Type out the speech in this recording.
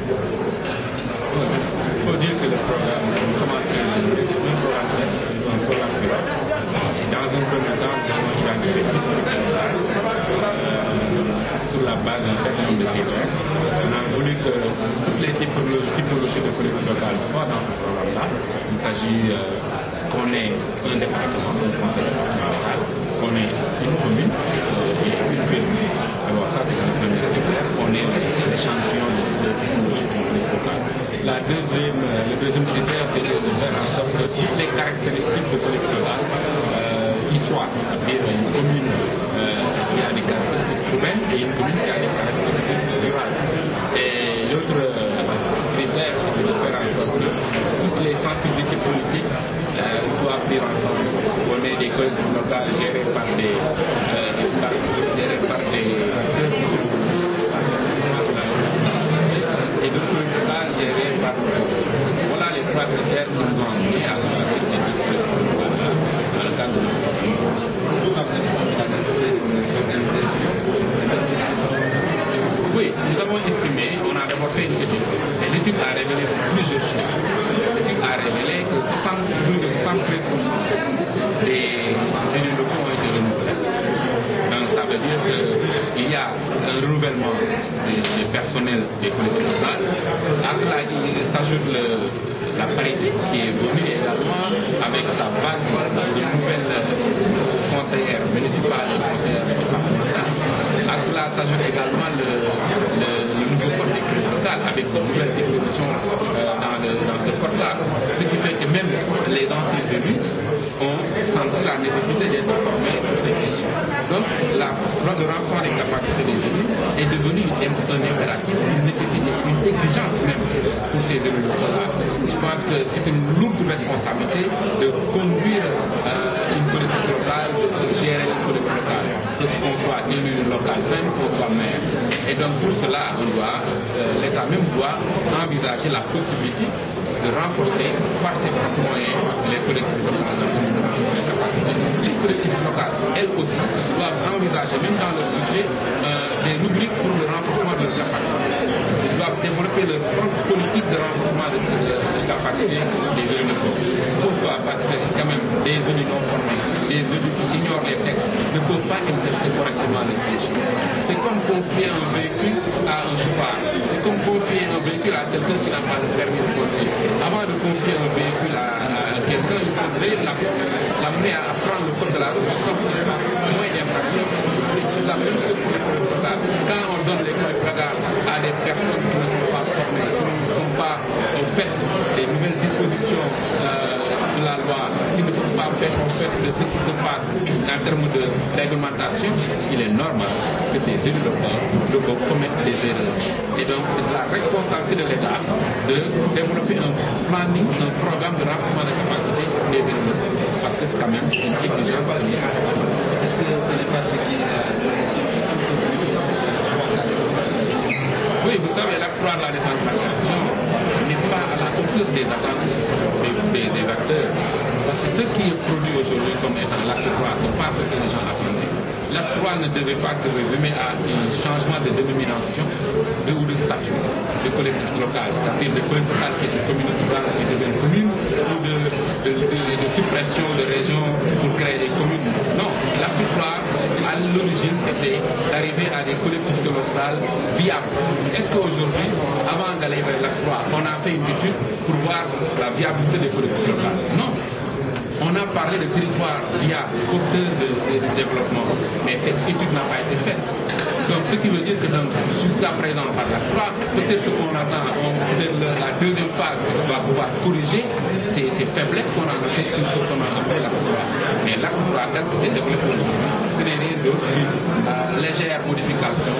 Il faut dire que le programme, nous sommes en train de un programme S, un programme pilote. Dans un premier temps, nous avons identifié plus sur la base d'un certain nombre de critères. On a voulu que toutes les typologies de politique locale soient dans ce programme-là. Il s'agit qu'on ait un département, un conseil départemental, qu'on ait une commune et une ville. Alors ça, c'est le premier critère. On ait l'échantillon de typologie de politique locale. Le deuxième critère, c'est de faire en sorte que toutes les caractéristiques de politique locale y soient. C'est-à-dire une commune qui a des caractéristiques urbaines et une commune qui a des caractéristiques rurales. Et l'autre critère, c'est de faire en sorte que toutes les sensibilités politiques soient prises en compte. On ait des collectivités locales gérées par des acteurs qui sont et d'autres locales gérées par voilà les trois critères qui nous ont amenés à choisir les dispositions locales dans le cadre de oui, nous avons estimé, on a d'abord fait une étude. Et l'étude a révélé plusieurs choses. L'étude a révélé que plus de 73% des élus locaux ont été renouvelés. Donc ça veut dire qu'il y a un renouvellement des personnels des collectivités locales. À cela, il s'ajoute la parité qui est venue également avec sa vague de nouvelles conseillères municipales et conseillères départementales. À cela s'ajoute également le nouveau code des collectivités locales avec de nouvelles dispositions dans ce code-là. Ce qui fait que même les anciens élus ont senti la nécessité d'être formés sur ces questions. Donc, le renfort des capacités des élus est devenu un impératif, une nécessité, une exigence même pour ces élus locaux-là. Je pense que c'est une lourde responsabilité de conduire une collectivité locale, de gérer une collectivité locale, que ce qu'on soit élu local, même qu'on soit maire. Et donc, pour cela, l'État même doit envisager la possibilité de renforcer par ses propres moyens les collectivités locales. Les collectivités locales, elles aussi, doivent envisager, même dans le budget, des rubriques pour le renforcement de leurs capacités. Ils doivent développer leur propre politique de renforcement de capacités des élus locaux. Pourquoi? Parce que quand même des élus non formés, des élus qui ignorent les textes, ne peuvent pas exercer correctement les tâches. C'est comme confier un véhicule à un chauffard. C'est comme confier un véhicule à quelqu'un qui n'a pas de permis de conduire. Avant de confier un véhicule à quelqu'un, il faudrait l'amener à apprendre le code de la route, moins d'infraction. C'est la même chose pour les collectivités locales. Quand on donne les codes radars à des personnes qui ne sont pas formées, qui ne sont pas au fait des nouvelles dispositions de la loi, qui ne sont pas faites au fait de ce qui se passe en termes de réglementation, il est normal que ces élus locaux commettent des erreurs. Et donc, c'est de la responsabilité de l'État de développer un planning, un programme de renforcement des capacités des élus locaux. Parce que c'est quand même une exigence. Est-ce que ce n'est pas ce qui oui, vous savez, l'acte 3 de la décentralisation n'est pas à la hauteur des attentes des acteurs. Parce que ce qui est produit aujourd'hui comme étant l'acte 3, ce n'est pas ce que les gens attendaient. L'acte 3 ne devait pas se résumer à un changement de dénomination ou de statut de collectivité locale. C'est-à-dire de collectivité locale qui est une communauté rurale qui devient une commune, ou de suppression de régions pour créer des communes. Non, l'acte 3, à l'origine, c'était d'arriver à des collectivités locales viables. Est-ce qu'aujourd'hui, avant d'aller vers l'acte 3, on a fait une étude pour voir la viabilité des collectivités locales? Non. On a parlé de territoires viables, porteurs de développement, mais cette étude n'a pas été faite. Donc, ce qui veut dire que jusqu'à présent, par la 3, peut-être ce qu'on attend, peut-être la deuxième phase va pouvoir corriger ces faiblesses qu'on a notées sur ce qu'on a appelé l'acte 3. Mais l'acte 3, tel que c'est développé aujourd'hui, ce n'est rien d'autre qu'une légère modification